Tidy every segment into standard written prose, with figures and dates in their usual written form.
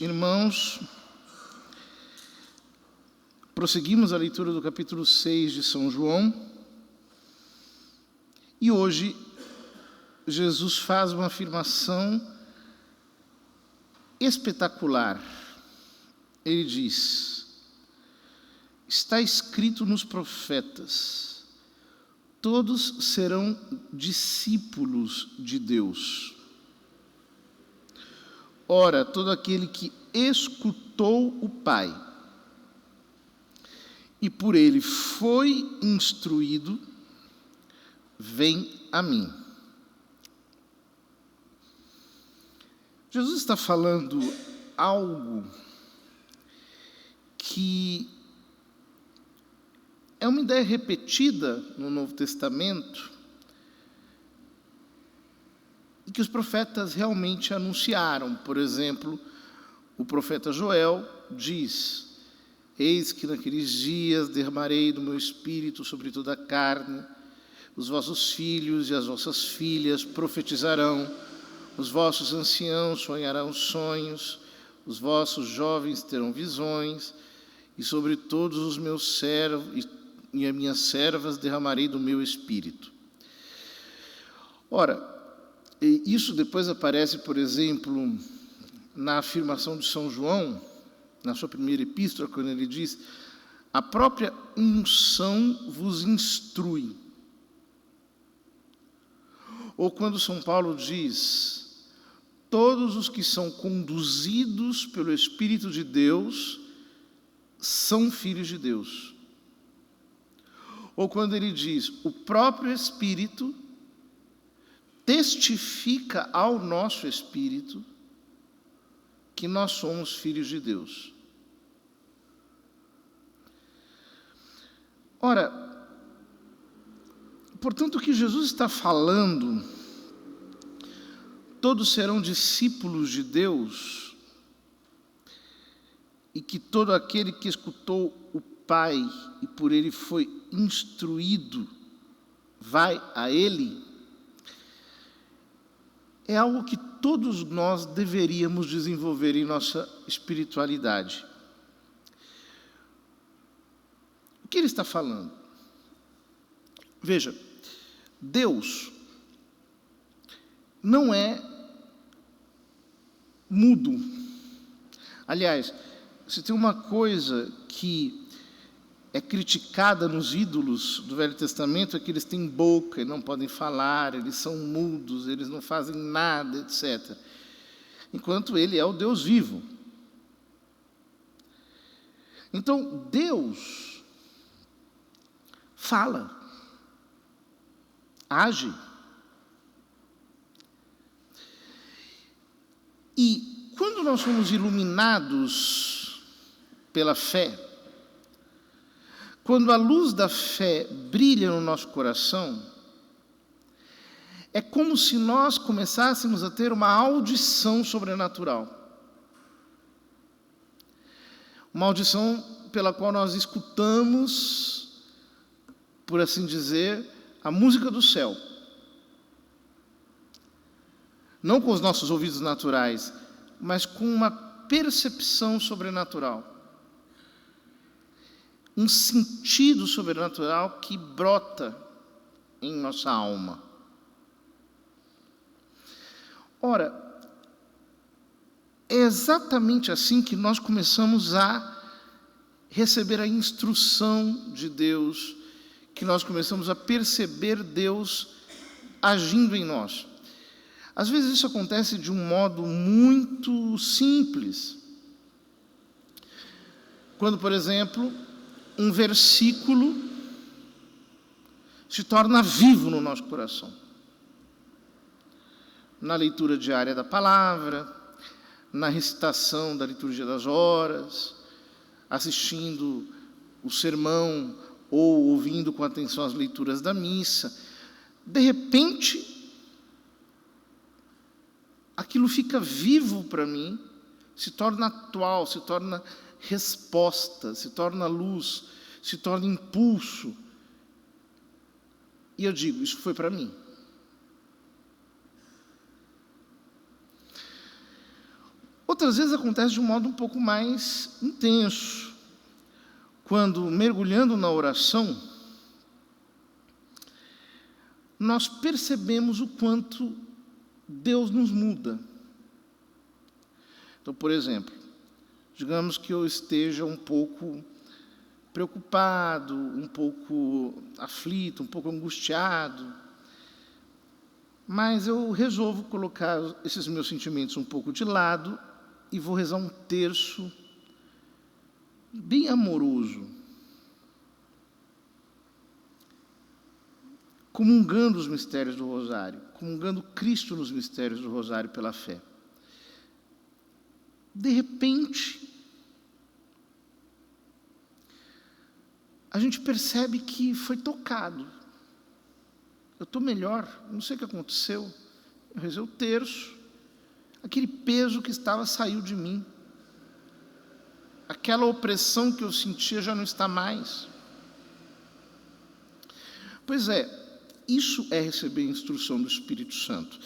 irmãos, prosseguimos a leitura do capítulo 6 de São João, e hoje Jesus faz uma afirmação espetacular. Ele diz: está escrito nos profetas, todos serão discípulos de Deus. Ora, todo aquele que escutou o Pai e por ele foi instruído, vem a mim. Jesus está falando algo que é uma ideia repetida no Novo Testamento e que os profetas realmente anunciaram. Por exemplo, o profeta Joel diz: eis que naqueles dias derramarei do meu espírito sobre toda a carne, os vossos filhos e as vossas filhas profetizarão, os vossos anciãos sonharão sonhos, os vossos jovens terão visões, e sobre todos os meus servos e as minhas servas derramarei do meu espírito. Ora, isso depois aparece, por exemplo, na afirmação de São João, na sua primeira epístola, quando ele diz: a própria unção vos instrui. Ou quando São Paulo diz: todos os que são conduzidos pelo Espírito de Deus são filhos de Deus. Ou quando ele diz: o próprio Espírito testifica ao nosso espírito que nós somos filhos de Deus. Ora, portanto, o que Jesus está falando, todos serão discípulos de Deus, e que todo aquele que escutou o Pai e por ele foi instruído, vai a ele, é algo que todos nós deveríamos desenvolver em nossa espiritualidade. O que ele está falando? Veja, Deus não é mudo. Aliás, se tem uma coisa que é criticada nos ídolos do Velho Testamento, é que eles têm boca e não podem falar, eles são mudos, eles não fazem nada, etc. Enquanto ele é o Deus vivo. Então, Deus fala, age. E quando nós somos iluminados pela fé, quando a luz da fé brilha no nosso coração, é como se nós começássemos a ter uma audição sobrenatural. Uma audição pela qual nós escutamos, por assim dizer, a música do céu. Não com os nossos ouvidos naturais, mas com uma percepção sobrenatural. Um sentido sobrenatural que brota em nossa alma. Ora, é exatamente assim que nós começamos a receber a instrução de Deus, que nós começamos a perceber Deus agindo em nós. Às vezes isso acontece de um modo muito simples. Quando, por exemplo, um versículo se torna vivo no nosso coração. Na leitura diária da palavra, na recitação da liturgia das horas, assistindo o sermão ou ouvindo com atenção as leituras da missa. De repente, aquilo fica vivo para mim, se torna atual, se torna resposta, se torna luz, se torna impulso. E eu digo, isso foi para mim. Outras vezes acontece de um modo um pouco mais intenso, quando, mergulhando na oração, nós percebemos o quanto Deus nos muda. Então, por exemplo, digamos que eu esteja um pouco preocupado, um pouco aflito, um pouco angustiado, mas eu resolvo colocar esses meus sentimentos um pouco de lado e vou rezar um terço bem amoroso, comungando os mistérios do Rosário, comungando Cristo nos mistérios do Rosário pela fé. De repente, a gente percebe que foi tocado. Eu estou melhor, não sei o que aconteceu. Eu rezei o terço, aquele peso que estava saiu de mim. Aquela opressão que eu sentia já não está mais. Pois é, isso é receber a instrução do Espírito Santo.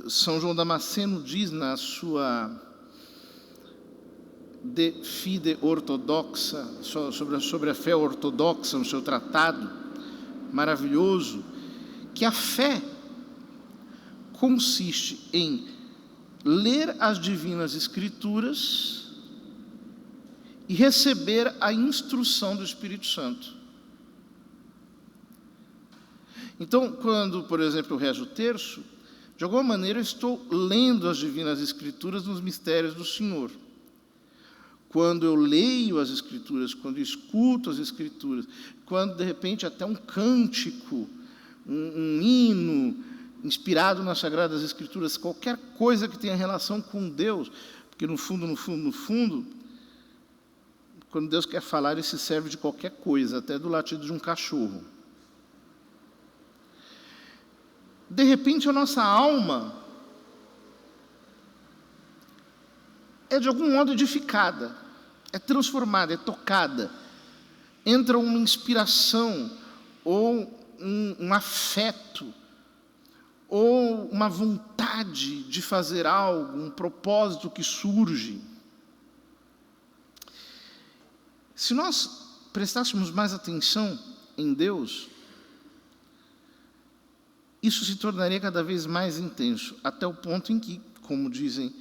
São João Damasceno diz na sua De Fide Ortodoxa, sobre a fé ortodoxa, no seu tratado maravilhoso, que a fé consiste em ler as divinas Escrituras e receber a instrução do Espírito Santo. Então, quando, por exemplo, eu rezo o terço, de alguma maneira eu estou lendo as divinas Escrituras nos mistérios do Senhor. Quando eu leio as Escrituras, quando eu escuto as Escrituras, quando, de repente, até um cântico, um hino inspirado nas Sagradas Escrituras, qualquer coisa que tenha relação com Deus, porque no fundo, quando Deus quer falar, Ele se serve de qualquer coisa, até do latido de um cachorro. De repente, a nossa alma é de algum modo edificada, é transformada, é tocada. Entra uma inspiração, ou um afeto, ou uma vontade de fazer algo, um propósito que surge. Se nós prestássemos mais atenção em Deus, isso se tornaria cada vez mais intenso, até o ponto em que, como dizem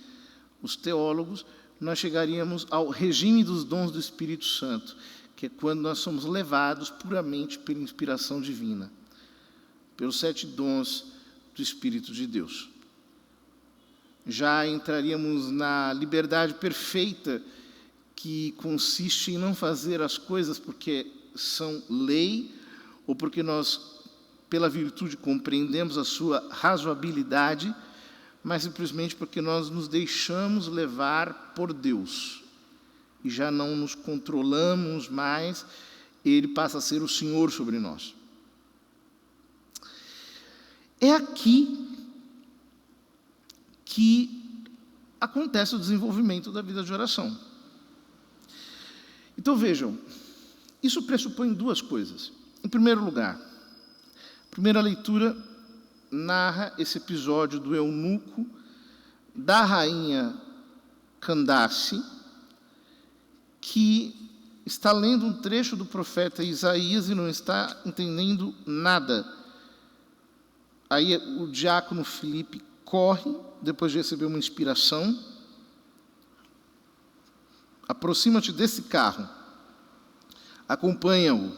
os teólogos, nós chegaríamos ao regime dos dons do Espírito Santo, que é quando nós somos levados puramente pela inspiração divina, pelos 7 dons do Espírito de Deus. Já entraríamos na liberdade perfeita, que consiste em não fazer as coisas porque são lei, ou porque nós, pela virtude, compreendemos a sua razoabilidade, mas simplesmente porque nós nos deixamos levar por Deus e já não nos controlamos mais, Ele passa a ser o Senhor sobre nós. É aqui que acontece o desenvolvimento da vida de oração. Então vejam, isso pressupõe 2 coisas. Em primeiro lugar, a primeira leitura narra esse episódio do eunuco, da rainha Candace, que está lendo um trecho do profeta Isaías e não está entendendo nada. Aí o diácono Filipe corre, depois de receber uma inspiração, aproxima-te desse carro, acompanha-o,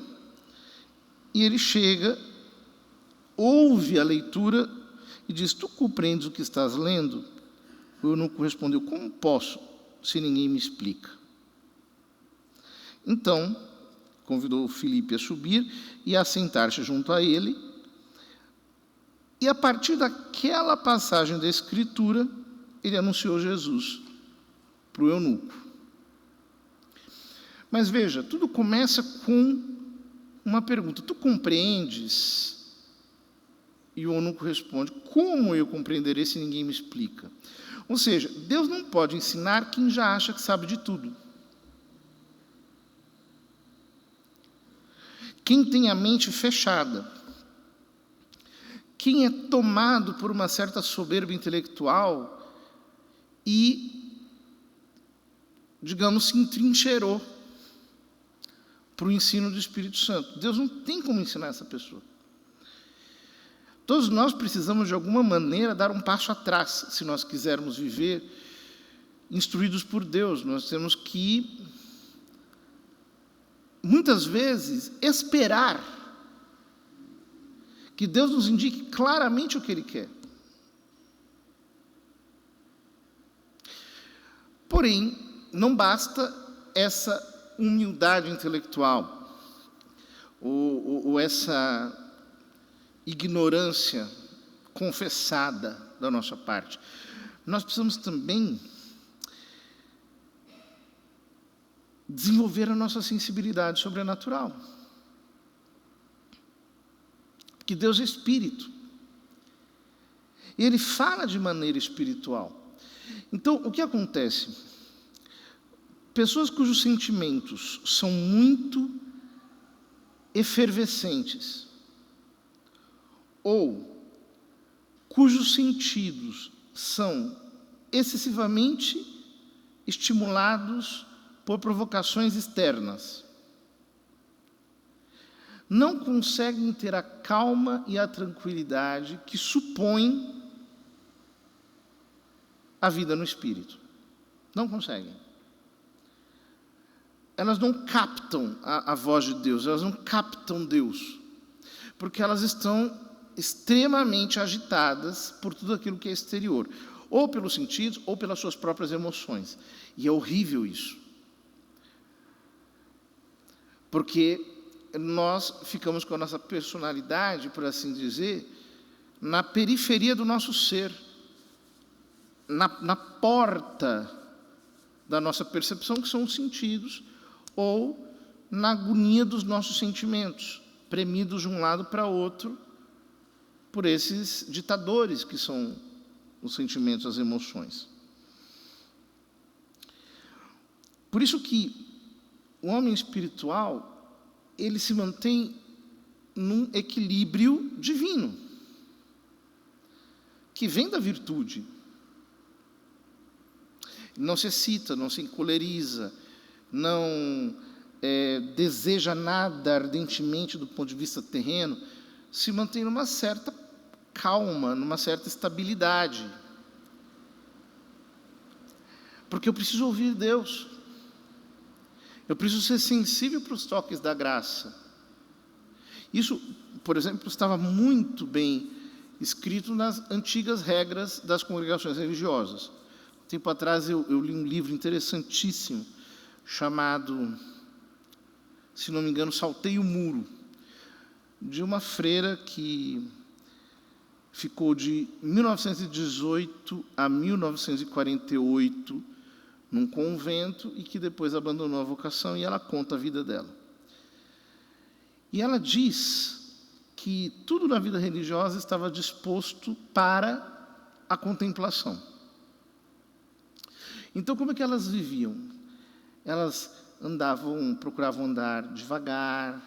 e ele chega, ouve a leitura e diz: tu compreendes o que estás lendo? O eunuco respondeu: como posso, se ninguém me explica? Então, convidou Filipe a subir e a sentar-se junto a ele, e a partir daquela passagem da Escritura, ele anunciou Jesus para o eunuco. Mas veja, tudo começa com uma pergunta: tu compreendes? E o eunuco responde: como eu compreenderei se ninguém me explica? Ou seja, Deus não pode ensinar quem já acha que sabe de tudo. Quem tem a mente fechada, quem é tomado por uma certa soberba intelectual e digamos, se entrincheirou para o ensino do Espírito Santo. Deus não tem como ensinar essa pessoa. Todos nós precisamos, de alguma maneira, dar um passo atrás, se nós quisermos viver instruídos por Deus. Nós temos que, muitas vezes, esperar que Deus nos indique claramente o que Ele quer. Porém, não basta essa humildade intelectual, ou essa ignorância confessada da nossa parte. Nós precisamos também desenvolver a nossa sensibilidade sobrenatural. Porque Deus é Espírito. E Ele fala de maneira espiritual. Então, o que acontece? Pessoas cujos sentimentos são muito efervescentes, ou cujos sentidos são excessivamente estimulados por provocações externas, não conseguem ter a calma e a tranquilidade que supõe a vida no Espírito. Não conseguem. Elas não captam a voz de Deus, elas não captam Deus, porque elas estão extremamente agitadas por tudo aquilo que é exterior, ou pelos sentidos, ou pelas suas próprias emoções. E é horrível isso. Porque nós ficamos com a nossa personalidade, por assim dizer, na periferia do nosso ser, na porta da nossa percepção, que são os sentidos, ou na agonia dos nossos sentimentos, premidos de um lado para outro, por esses ditadores que são os sentimentos, as emoções. Por isso que o homem espiritual, ele se mantém num equilíbrio divino, que vem da virtude. Não se excita, não se encoleriza, não deseja nada ardentemente do ponto de vista terreno, se mantém numa certa calma, numa certa estabilidade. Porque eu preciso ouvir Deus. Eu preciso ser sensível para os toques da graça. Isso, por exemplo, estava muito bem escrito nas antigas regras das congregações religiosas. Um tempo atrás eu li um livro interessantíssimo, chamado, se não me engano, Saltei o Muro, de uma freira que ficou de 1918 a 1948 num convento e que depois abandonou a vocação, e ela conta a vida dela. E ela diz que tudo na vida religiosa estava disposto para a contemplação. Então, como é que elas viviam? Elas procuravam andar devagar,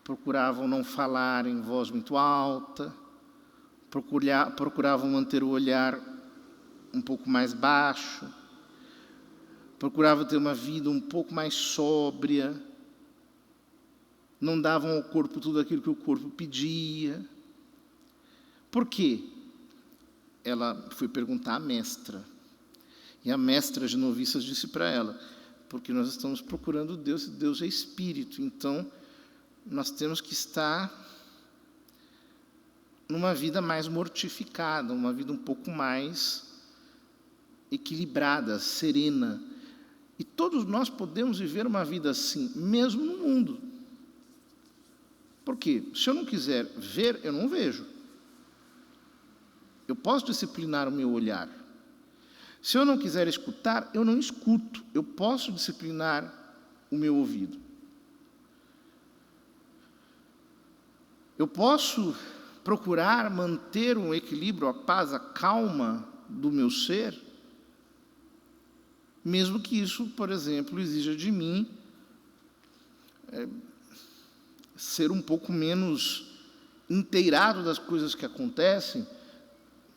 procuravam não falar em voz muito alta, procuravam manter o olhar um pouco mais baixo, procuravam ter uma vida um pouco mais sóbria, não davam ao corpo tudo aquilo que o corpo pedia. Por quê? Ela foi perguntar à mestra, e a mestra de noviças disse para ela: porque nós estamos procurando Deus, e Deus é Espírito, então nós temos que estar numa vida mais mortificada, uma vida um pouco mais equilibrada, serena. E todos nós podemos viver uma vida assim, mesmo no mundo. Por quê? Se eu não quiser ver, eu não vejo. Eu posso disciplinar o meu olhar. Se eu não quiser escutar, eu não escuto. Eu posso disciplinar o meu ouvido. Eu posso procurar manter um equilíbrio, a paz, a calma do meu ser, mesmo que isso, por exemplo, exija de mim ser um pouco menos inteirado das coisas que acontecem,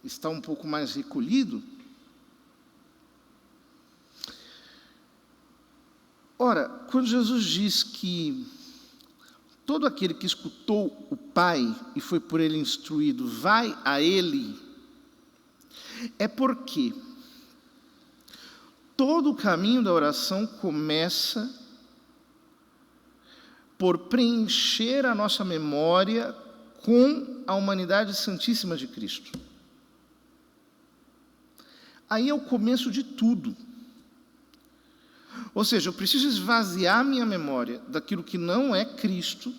estar um pouco mais recolhido. Ora, quando Jesus diz que todo aquele que escutou o Pai e foi por ele instruído, vai a ele, é porque todo o caminho da oração começa por preencher a nossa memória com a humanidade santíssima de Cristo. Aí é o começo de tudo. Ou seja, eu preciso esvaziar minha memória daquilo que não é Cristo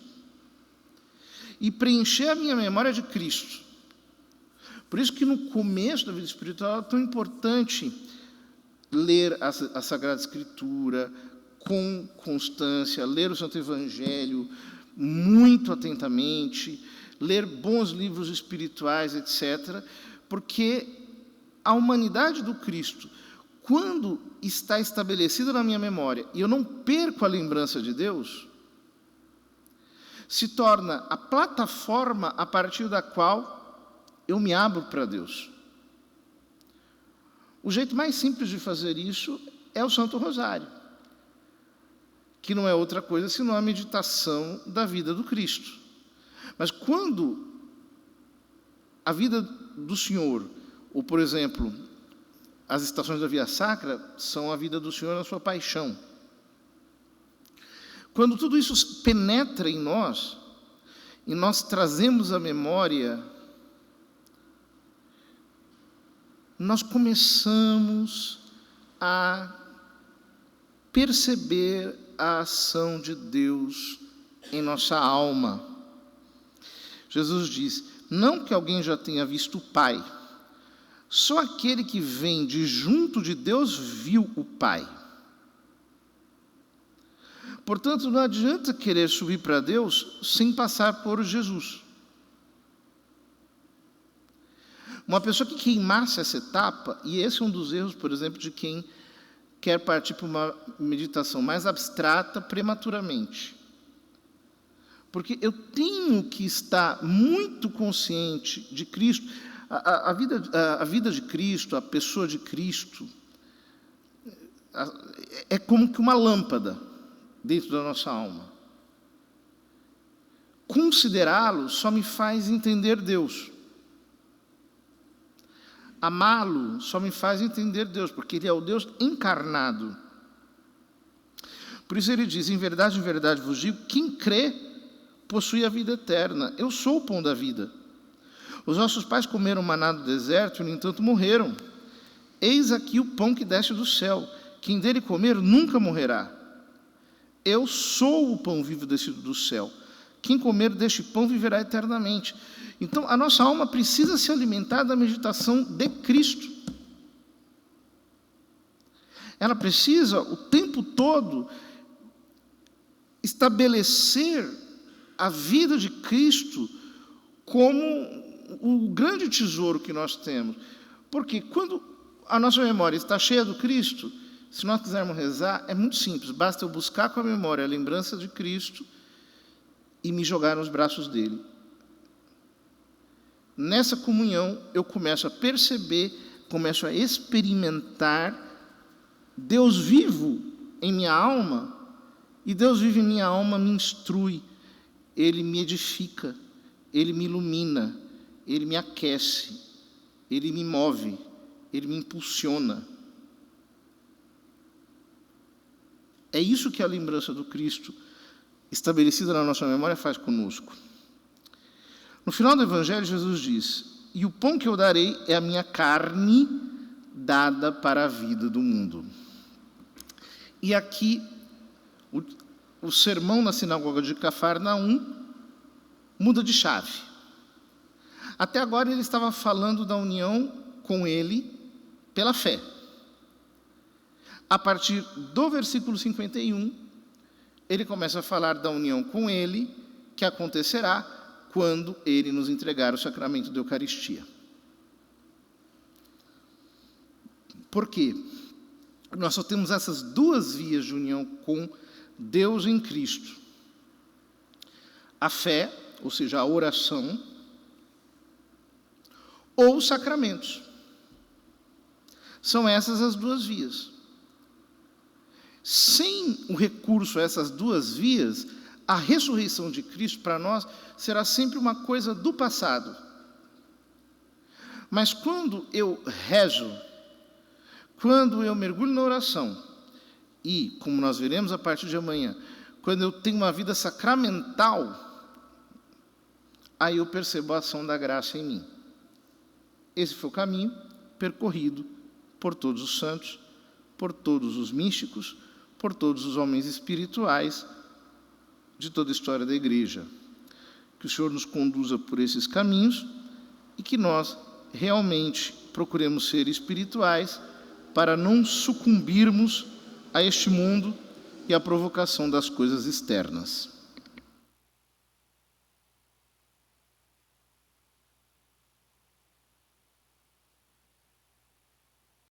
e preencher a minha memória de Cristo. Por isso que no começo da vida espiritual é tão importante ler a Sagrada Escritura com constância, ler o Santo Evangelho muito atentamente, ler bons livros espirituais, etc., porque a humanidade do Cristo, quando está estabelecida na minha memória e eu não perco a lembrança de Deus, se torna a plataforma a partir da qual eu me abro para Deus. O jeito mais simples de fazer isso é o Santo Rosário, que não é outra coisa senão a meditação da vida do Cristo. Mas quando a vida do Senhor, ou, por exemplo, as estações da Via Sacra, são a vida do Senhor na sua paixão. Quando tudo isso penetra em nós, e nós trazemos a memória, nós começamos a perceber a ação de Deus em nossa alma. Jesus diz: não que alguém já tenha visto o Pai, só aquele que vem de junto de Deus viu o Pai. Portanto, não adianta querer subir para Deus sem passar por Jesus. Uma pessoa que queimasse essa etapa, e esse é um dos erros, por exemplo, de quem quer partir para uma meditação mais abstrata prematuramente. Porque eu tenho que estar muito consciente de Cristo. A vida de Cristo, a pessoa de Cristo, é como que uma lâmpada dentro da nossa alma. Considerá-lo só me faz entender Deus. Amá-lo só me faz entender Deus, porque Ele é o Deus encarnado. Por isso ele diz: em verdade vos digo, quem crê possui a vida eterna. Eu sou o pão da vida. Os nossos pais comeram maná do deserto e, no entanto, morreram. Eis aqui o pão que desce do céu. Quem dele comer nunca morrerá. Eu sou o pão vivo descido do céu. Quem comer deste pão viverá eternamente. Então, a nossa alma precisa se alimentar da meditação de Cristo. Ela precisa, o tempo todo, estabelecer a vida de Cristo como o grande tesouro que nós temos. Porque quando a nossa memória está cheia do Cristo, se nós quisermos rezar, é muito simples. Basta eu buscar com a memória a lembrança de Cristo e me jogar nos braços dele. Nessa comunhão, eu começo a perceber, começo a experimentar Deus vivo em minha alma, e Deus vivo em minha alma me instrui, Ele me edifica, Ele me ilumina, Ele me aquece, Ele me move, Ele me impulsiona. É isso que a lembrança do Cristo, estabelecida na nossa memória, faz conosco. No final do Evangelho, Jesus diz: e o pão que eu darei é a minha carne dada para a vida do mundo. E aqui, o sermão na sinagoga de Cafarnaum muda de chave. Até agora ele estava falando da união com ele pela fé. A partir do versículo 51, ele começa a falar da união com ele, que acontecerá quando ele nos entregar o sacramento da Eucaristia. Por quê? Nós só temos essas duas vias de união com Deus em Cristo. A fé, ou seja, a oração, ou os sacramentos. São essas as duas vias. Sem sem o recurso a essas duas vias, a ressurreição de Cristo para nós será sempre uma coisa do passado. Mas quando eu rezo, quando eu mergulho na oração, e, como nós veremos a partir de amanhã, quando eu tenho uma vida sacramental, aí eu percebo a ação da graça em mim. Esse foi o caminho percorrido por todos os santos, por todos os místicos, por todos os homens espirituais de toda a história da Igreja. Que o Senhor nos conduza por esses caminhos e que nós realmente procuremos ser espirituais para não sucumbirmos a este mundo e à provocação das coisas externas.